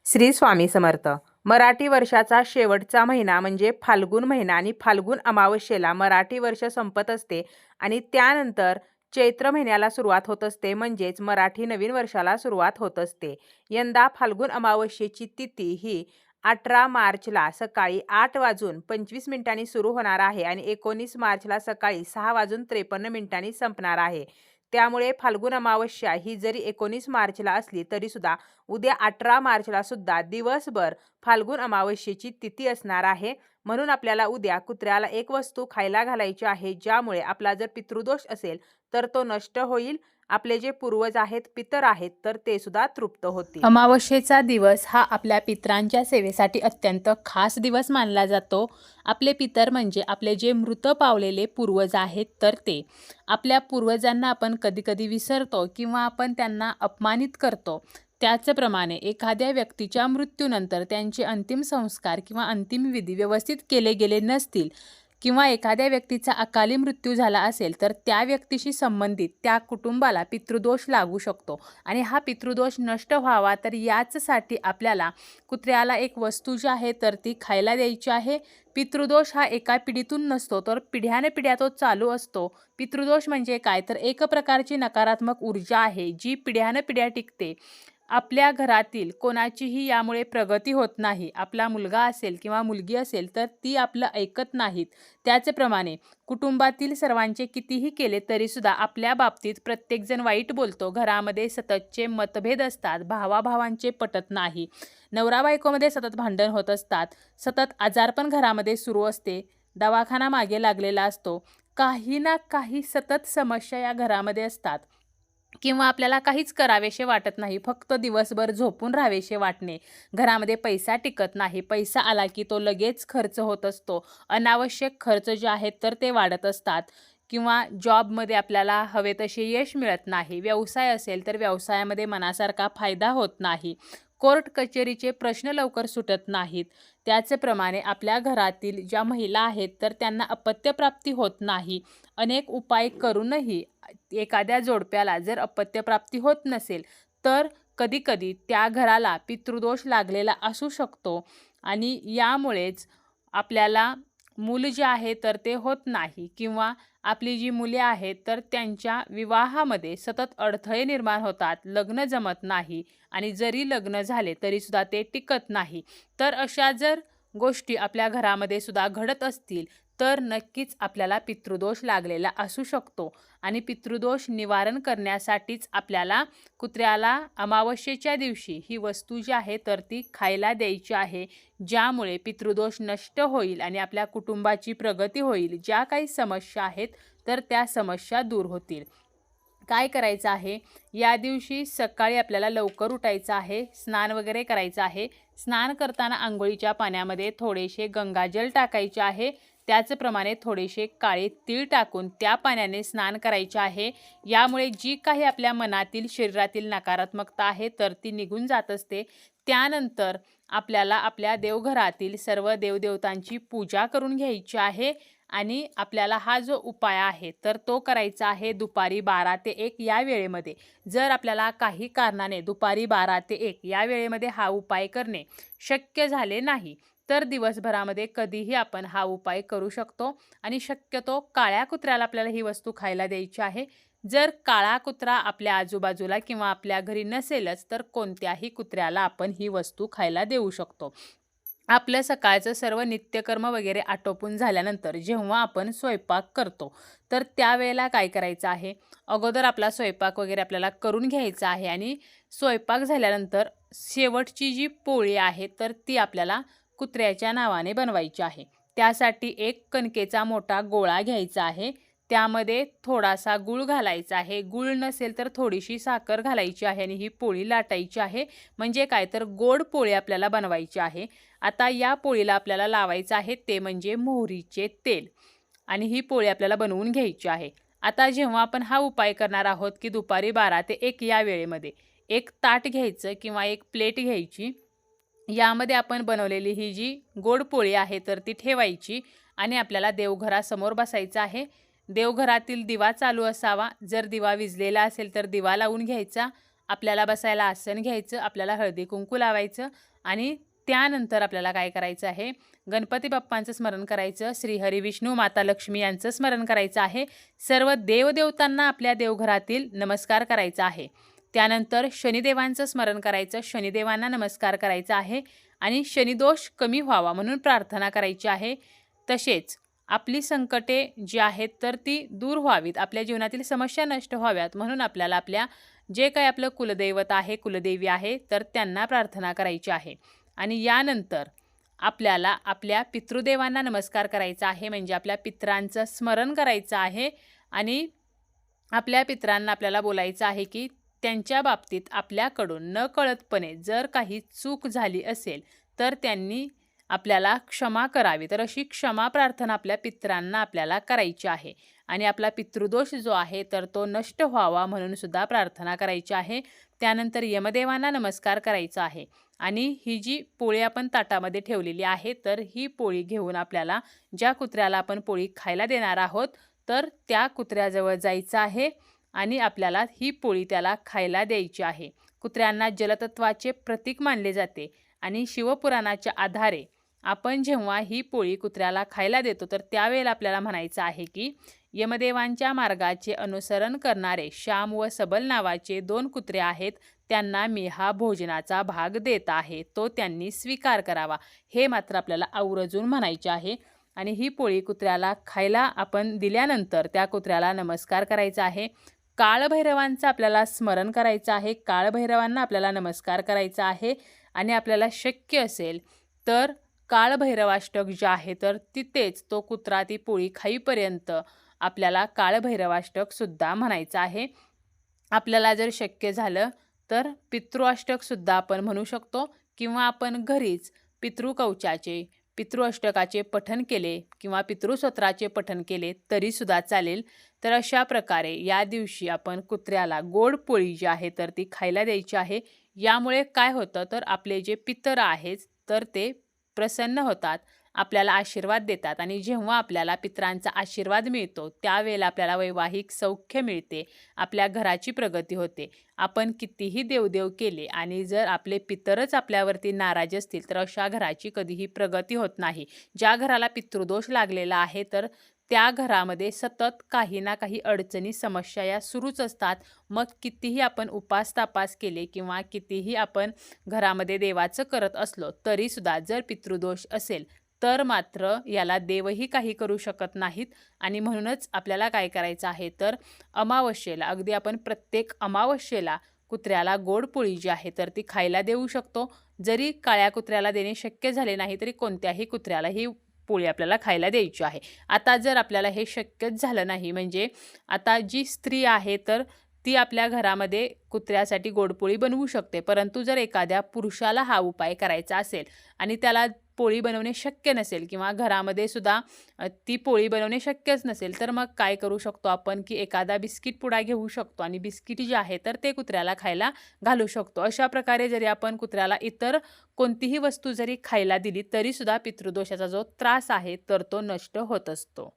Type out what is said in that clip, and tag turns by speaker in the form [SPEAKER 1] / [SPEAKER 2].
[SPEAKER 1] श्री स्वामी समर्थ. मराठी वर्षाचा शेवटचा महिना म्हणजे फाल्गुन महिना आणि फाल्गुन अमावस्येला मराठी वर्ष संपत असते आणि त्यानंतर चैत्र महिन्याला सुरुवात होत असते, म्हणजेच मराठी नवीन वर्षाला सुरुवात होत असते. यंदा फाल्गुन अमावस्येची तिथी ही 18 मार्चला सकाळी 8:25 सुरू होणार आहे आणि 19 मार्चला सकाळी 6:53 संपणार आहे. त्यामुळे फाल्गुन अमावस्या ही जरी 19 मार्चला असली तरी सुद्धा उद्या 18 मार्चला सुद्धा दिवसभर फाल्गुन अमावस्येची तिथी असणार आहे. म्हणून आपल्याला उद्या कुत्र्याला एक वस्तू खायला घालायची आहे, ज्यामुळे आपला जर पितृदोष असेल तर तो नष्ट होईल. आपले जे पूर्वज आहेत, पितर आहेत, तर ते सुद्धा तृप्त होतील.
[SPEAKER 2] अमावस्येचा दिवस हा आपल्या पितरांच्या सेवेसाठी अत्यंत खास दिवस मानला जातो. आपले पितर म्हणजे आपले जे मृत पावलेले पूर्वज आहेत तर ते. आपल्या पूर्वजांना आपण कधीकधी विसरतो किंवा आपण त्यांना अपमानित करतो. त्याचप्रमाणे एखाद्या व्यक्तीच्या मृत्यूनंतर त्यांचे अंतिम संस्कार किंवा अंतिम विधी व्यवस्थित केले गेले नसतील किंवा एखाद्या व्यक्तीचा अकाली मृत्यू झाला असेल तर त्या व्यक्तीशी संबंधित त्या कुटुंबाला पितृदोष लागू शकतो आणि हा पितृदोष नष्ट व्हावा तर याचसाठी आपल्याला कुत्र्याला एक वस्तू जी आहे तर ती खायला द्यायची आहे. पितृदोष हा एका पिढीतून नसतो तर पिढ्याने तो चालू असतो. पितृदोष म्हणजे काय तर एक प्रकारची नकारात्मक ऊर्जा आहे जी पिढ्या टिकते. आपल्या घरातील कोणाचीही यामुळे प्रगती होत नाही. आपला मुलगा असेल किंवा मुलगी असेल तर ती आपलं ऐकत नाहीत. त्याचप्रमाणे कुटुंबातील सर्वांचे कितीही केले तरीसुद्धा आपल्या बाबतीत प्रत्येकजण वाईट बोलतो. घरामध्ये सततचे मतभेद असतात. भावाभावांचे पटत नाही. नवरा बायकोमध्ये सतत भांडण होत असतात. सतत आजारपण घरामध्ये सुरू असते. दवाखाना मागे लागलेला असतो. काही ना काही सतत समस्या या घरामध्ये असतात किंवा आपल्याला काहीच करावेसे वाटत नाही. फक्त दिवसभर झोपून राहावेसे वाटणे. घरामध्ये पैसा टिकत नाही. पैसा आला की तो लगेच खर्च होत असतो. अनावश्यक खर्च जे आहेत तर ते वाढत असतात किंवा जॉबमध्ये आपल्याला हवे तसे यश मिळत नाही. व्यवसाय असेल तर व्यवसायामध्ये मनासारखा फायदा होत नाही. कोर्ट कचेरीचे प्रश्न लवकर सुटत नाहीत. त्याचप्रमाणे आपल्या घरातील ज्या महिला आहेत तर त्यांना अपत्यप्राप्ती होत नाही. अनेक उपाय करूनही एखाद्या जोडप्याला जर अपत्यप्राप्ती होत नसेल तर कधीकधी त्या घराला पितृदोष लागलेला असू शकतो आणि यामुळेच आपल्याला मूल जे आहे तर ते होत नाही किंवा आपली जी मुले आहेत तर त्यांच्या विवाहामध्ये सतत अडथळे निर्माण होतात. लग्न जमत नाही आणि जरी लग्न झाले तरीसुद्धा ते टिकत नाही. तर अशा जर गोष्टी आपल्या घरामध्ये सुद्धा घडत असतील तर नक्कीच आपल्याला पितृदोष लागलेला असू शकतो आणि पितृदोष निवारण करण्यासाठीच आपल्याला कुत्र्याला अमावस्येच्या दिवशी ही वस्तू जी आहे तर ती खायला द्यायची आहे, ज्यामुळे पितृदोष नष्ट होईल आणि आपल्या कुटुंबाची प्रगती होईल. ज्या काही समस्या आहेत तर त्या समस्या दूर होतील. काय करायचं आहे, या दिवशी सकाळी आपल्याला लवकर उठायचं आहे. स्नान वगैरे करायचं आहे. स्नान करताना आंघोळीच्या पाण्यामध्ये थोडेसे गंगाजल टाकायचे आहे. त्याचप्रमाणे थोडेसे काळे तीळ टाकून त्या पाण्याने स्नान करायचे आहे. यामुळे जी काही आपल्या मनातील शरीरातील नकारात्मकता आहे तर ती निघून जात असते. त्यानंतर आपल्याला आपल्या देवघरातील सर्व देवदेवतांची पूजा करून घ्यायची आहे आणि आपल्याला हा जो उपाय आहे तर तो करायचा आहे दुपारी 12 ते 1 या वेळेमध्ये. जर आपल्याला काही कारणाने दुपारी 12 ते 1 या वेळेमध्ये हा उपाय करणे शक्य झाले नाही तर दिवसभरामध्ये कधीही आपण हा उपाय करू शकतो आणि शक्यतो काळ्या कुत्र्याला आपल्याला ही वस्तू खायला द्यायची आहे. जर काळा कुत्रा आपल्या आजूबाजूला किंवा आपल्या घरी नसेलच तर कोणत्याही कुत्र्याला आपण ही वस्तू खायला देऊ शकतो. आपलं सकाळचं सर्व नित्यकर्म वगैरे आटोपून झाल्यानंतर जेव्हा आपण स्वयंपाक करतो तर त्यावेळेला काय करायचं आहे, अगोदर आपला स्वयंपाक वगैरे आपल्याला करून घ्यायचा आहे आणि स्वयंपाक झाल्यानंतर शेवटची जी पोळी आहे तर ती आपल्याला कुत्र्याच्या नावाने बनवायची आहे. त्यासाठी एक कणकेचा मोठा गोळा घ्यायचा आहे. त्यामध्ये थोडासा गूळ घालायचा आहे. गूळ नसेल तर थोडीशी साखर घालायची आहे आणि ही पोळी लाटायची आहे. म्हणजे काय तर गोड पोळी आपल्याला बनवायची आहे. आता या पोळीला आपल्याला लावायचं आहे ते म्हणजे मोहरीचे तेल आणि ही पोळी आपल्याला बनवून घ्यायची आहे. आता जेव्हा आपण हा उपाय करणार आहोत की दुपारी 12 ते 1 या वेळेमध्ये एक ताट घ्यायचं किंवा एक प्लेट घ्यायची. यामध्ये आपण बनवलेली ही जी गोड पोळी आहे तर ती ठेवायची आणि आपल्याला देवघरासमोर बसायचं आहे. देवघरातील दिवा चालू असावा. जर दिवा विझलेला असेल तर दिवा लावून घ्यायचा आपल्याला बसायला आसन घ्यायचं, आपल्याला हळदी कुंकू लावायचं आणि त्यानंतर आपल्याला काय करायचं आहे, गणपती बाप्पांचं स्मरण करायचं, श्रीहरी विष्णू माता लक्ष्मी यांचं स्मरण करायचं आहे. सर्व देवदेवतांना आपल्या देवघरातील नमस्कार करायचा आहे. त्यानंतर शनिदेवांचं स्मरण करायचं, शनिदेवांना नमस्कार करायचा आहे आणि शनिदोष कमी व्हावा म्हणून प्रार्थना करायची आहे. तसेच आपली संकटे जी आहेत तर ती दूर व्हावीत, आपल्या जीवनातील समस्या नष्ट व्हाव्यात म्हणून आपल्याला आपल्या जे काही आपलं कुलदैवत आहे, कुलदेवी आहे तर त्यांना प्रार्थना करायची आहे. आणि यानंतर आपल्याला आपल्या पितृदेवांना नमस्कार करायचा आहे, म्हणजे आपल्या पितरांचं स्मरण करायचं आहे आणि आपल्या पितरांना आपल्याला बोलायचं आहे की त्यांच्या बाबतीत आपल्याकडून नकळतपणे जर काही चूक झाली असेल तर त्यांनी आपल्याला क्षमा करावी. तर अशी क्षमा प्रार्थना आपल्या पितरांना आपल्याला करायची आहे आणि आपला पितृदोष जो आहे तर तो नष्ट व्हावा म्हणून सुद्धा प्रार्थना करायची आहे. त्यानंतर यमदेवांना नमस्कार करायचा आहे आणि ही जी पोळी आपण ताटामध्ये ठेवलेली आहे तर ही पोळी घेऊन आपल्याला ज्या कुत्र्याला आपण पोळी खायला देणार आहोत तर त्या कुत्र्याजवळ जायचं आहे आणि आपल्याला ही पोळी त्याला खायला द्यायची आहे. कुत्र्यांना जलतत्वाचे प्रतीक मानले जाते आणि शिवपुराणाच्या आधारे आपण जेव्हा ही पोळी कुत्र्याला खायला देतो तर त्यावेळेला आपल्याला म्हणायचं आहे की यमदेवांच्या मार्गाचे अनुसरण करणारे श्याम व सबल नावाचे 2 कुत्रे आहेत, त्यांना मी हा भोजनाचा भाग देत आहे, तो त्यांनी स्वीकार करावा. हे मात्र आपल्याला आवर्जून म्हणायचे आहे. आणि ही पोळी कुत्र्याला खायला आपण दिल्यानंतर त्या कुत्र्याला नमस्कार करायचा आहे. काळभैरवांचं आपल्याला स्मरण करायचं आहे, काळभैरवांना आपल्याला नमस्कार करायचा आहे आणि आपल्याला शक्य असेल तर काळभैरवाष्टक जे आहे तर तिथेच तो कुत्रा ती पोळी खाईपर्यंत आपल्याला काळभैरवाष्टकसुद्धा म्हणायचं आहे. आपल्याला जर शक्य झालं तर पितृअष्टकसुद्धा आपण म्हणू शकतो किंवा आपण घरीच पितृकवचाचे पितृअष्टकाचे पठण केले किंवा पितृस्तोत्राचे पठण केले तरीसुद्धा चालेल. तर अशा प्रकारे या दिवशी आपण कुत्र्याला गोड पोळी जी आहे तर ती खायला द्यायची आहे. यामुळे काय होतं तर आपले जे पितर आहेत तर ते प्रसन्न होतात, आपल्याला आशीर्वाद देतात आणि जेव्हा आपल्याला पितरांचा आशीर्वाद मिळतो त्यावेळेला आपल्याला वैवाहिक सौख्य मिळते, आपल्या घराची प्रगती होते. आपण कितीही देवदेव केले आणि जर आपले पितरच आपल्यावरती नाराज असतील तर अशा घराची कधीही प्रगती होत नाही. ज्या घराला पितृदोष लागलेला आहे तर त्या घरामध्ये सतत काही ना काही अडचणी समस्या या सुरूच असतात. मग कितीही आपण उपास तापास केले किंवा कितीही आपण घरामध्ये देवाचं करत असलो तरीसुद्धा जर पितृदोष असेल तर मात्र याला देवही काही करू शकत नाहीत. आणि म्हणूनच आपल्याला काय करायचं आहे तर अमावस्येला अगदी आपण प्रत्येक अमावस्येला कुत्र्याला गोड पोळी जी आहे तर ती खायला देऊ शकतो. जरी काळ्या कुत्र्याला देणे शक्य झाले नाही तरी कोणत्याही कुत्र्याला ही पोळी आपल्याला खायला द्यायची आहे. आता जर आपल्याला हे शक्यच झालं नाही, म्हणजे आता जी स्त्री आहे तर ती आपल्या घरामध्ये कुत्र्यासाठी गोडपोळी बनवू शकते, परंतु जर एखाद्या पुरुषाला हा उपाय करायचा असेल आणि त्याला पोळी बनवणे शक्य नसेल किंवा घरामध्ये सुद्धा ती पोळी बनवणे शक्यच नसेल तर मग काय करू शकतो आपण की एखादा बिस्किट पुडा घेऊ शकतो आणि बिस्किट जे आहे तर ते कुत्र्याला खायला घालू शकतो. अशा प्रकारे जरी आपण कुत्र्याला इतर कोणतीही वस्तू जरी खायला दिली तरीसुद्धा पितृदोषाचा जो त्रास आहे तर तो नष्ट होत असतो.